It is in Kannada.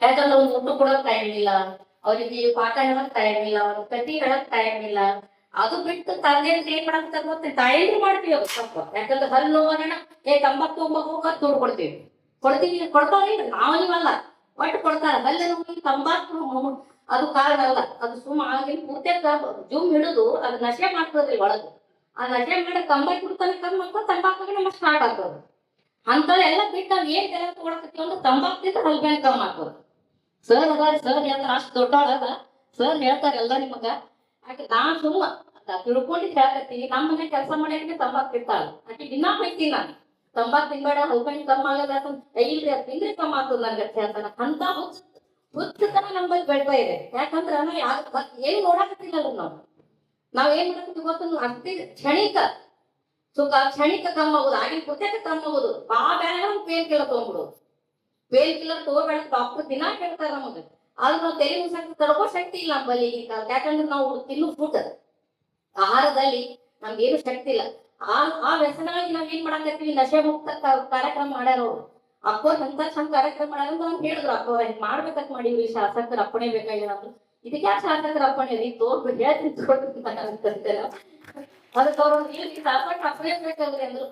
ಯಾಕಂದ್ರೆ ಅವ್ನು ಊಟ ಕೊಡೋಕ್ ಟೈಮ್ ಇಲ್ಲ, ಅವ್ರಿಗೆ ಪಾಠ ಹೇಳಕ್ ಟೈಮ್ ಇಲ್ಲ, ಅವ್ರ ಕತಿ ಹೇಳಕ್ ಟೈಮ್ ಇಲ್ಲ. ಅದು ಬಿಟ್ಟು ತಂದೆ ಏನ್ ಮಾಡಂತ ಗೊತ್ತ, ತಾಯಿಗೂ ಮಾಡ್ತೀವಿ ಅದು ತಪ್ಪ. ಯಾಕಂದ್ರೆ ಹಲ್ಲು ನೋವನ್ನ ತಂಬಾಕು ಹೋಗ ದುಡ್ಡು ಕೊಡ್ತೀವಿ ಕೊಡ್ತಾವ್ರಿ. ನಾವಲ್ಲ ಒಟ್ಟು ಕೊಡ್ತಾರ. ಹಲ್ಲು ನೋವು ತಂಬಾಕು ಅದು ಕಾರಣ ಅಲ್ಲ, ಅದು ಸುಮ್ಮ ಆಗಿನ ಪೂರ್ತಿಯಾಗ ಜುಮ್ ಹಿಡಿದು ಅದು ನಶೆ ಮಾಡ್ತದ್ರಿ ಒಳಗೆ. ಆ ನಶೆ ಮಾಡಿ ತಂಬಾಕು ಕುಡ್ತಾನೆ ಕಮ್ಮಿ ಮಾಡ್ಕೊಂಡು ತಂಬಾಕು ನಮಗೆ ಸ್ಟಾರ್ಟ್ ಆಗ್ತದೆ. ಅಂತವೆಲ್ಲ ಬಿಟ್ಟು ನಾವ್ ಏನ್ ಕೆಲಸ ತಗೊಳಕತ್ತೀವಿ ಅಂದ್ರೆ ತಂಬಾಕ್ತಿದ್ರೆ ಹಲ್ಬೇನ್ ಕಮ್ಮಿ ಆಗ್ತದೆ. ಸರ್ ಅದಾರ, ಸರ್ ಹೇಳ್ತಾರ, ಅಷ್ಟು ದೊಡ್ಡವಳದ ಸರ್ ಹೇಳ್ತಾರೆ ಎಲ್ಲ ನಿಮಗ. ಆಕೆ ನಾ ಸುಮ್ಮ ತಿಳ್ಕೊಂಡು ಹೇಳಕತ್ತೀನಿ. ನಮ್ಮ ಮನೆ ಕೆಲಸ ಮಾಡಿ ತಂಬಾಕ್ ತಿಂತಾಳ, ಆಕೆ ದಿನಾ ಬೈತೀನಿ ನಾನು, ತಂಬಾಕ್ ತಿನ್ಬೇಡ ಹಲ್ಬೇನ್ ಕಮ್ಮಿ ಆಗದ. ಇಲ್ರಿ ಅದು ತಿಂದ್ರೆ ಕಮ್ಮಿ ಆಗ್ತದ ನನ್ಗೆ ಹೇಳ್ತಾನ. ಅಂತ ಹುಚ್ಚತನ ನಮ್ಮಲ್ಲಿ ಬೆಳ್ತಾ ಇದೆ. ಯಾಕಂದ್ರೆ ನಾವು ಏನ್ ನೋಡಕತ್ತಿಲ್ಲ ನಾವ್ ಏನ್ ಮಾಡಕತ್ತೀವಿ ಗೊತ್ತ, ಅಷ್ಟೇ ಕ್ಷಣಿಕ ಸುಖ, ಕ್ಷಣಿಕ ಕಮ್ಮಿ ಆಗುದು, ಆಗಿನ ಪುಸ್ತಕ ಕಮ್ಮಿ ಆಗುದು. ಬೇರೆ ಪೇನ್ ಕಿಲ್ಲರ್ ತಗೊಂಡ್ಬಿಡುದು. ಪೇನ್ ಕಿಲ್ಲರ್ ತಗೋಬೇಡ ಡಾಕ್ಟರ್ ದಿನಾ ಹೇಳ್ತಾರ ನಮಗೆ. ಆದ್ರೆ ನಾವು ತೆಲಿ ಮುಗಿಸಕ್ಕೆ ತಡಕೋ ಶಕ್ತಿ ಇಲ್ಲ ನಮ್ಮಲ್ಲಿ ಈಗ. ಯಾಕಂದ್ರೆ ನಾವು ತಿನ್ನು ಫುಡ್ ಆಹಾರದಲ್ಲಿ ನಮ್ಗೇನು ಶಕ್ತಿ ಇಲ್ಲ. ಆ ವ್ಯಸನವಾಗಿ ನಾವ್ ಏನ್ ಮಾಡಕತ್ತೀವಿ, ನಶೆ ಮುಕ್ತ ಕಾರ್ಯಕ್ರಮ ಮಾಡ್ಯಾರ ಅವ್ರು. ಅಕ್ಕೋರ್ ಅಂತ ಚಂದ ಕಾರ್ಯಕ್ರಮ ಮಾಡ್ಯಾರ ಅಂತ ಅವ್ರು ಹೇಳಿದ್ರು. ಅಕ್ಕೋರ್ ಹಿಂಗ್ ಮಾಡ್ಬೇಕಂತ ಮಾಡಿವ್ರಿ, ಶಾಸಕರ ಅಪ್ಪಣೆ ಬೇಕಾಗಿಲ್ಲ. ಇದಕ್ಕೆ ಯಾಕೆ ಶಾಸಕರ ಅಪ್ಪಣೆ ರೀ ತೋರ್ಬೇಕು ಹೇಳ್ತೀನಿ ತೋರ್ಬೇಕು. ಅದಕ್ಕೆ ಅವ್ರು ಶಾಸಕರ ಅಪ್ಪಣೆ ಬೇಕಾಗ್ರಿ ಅಂದ್ರೆ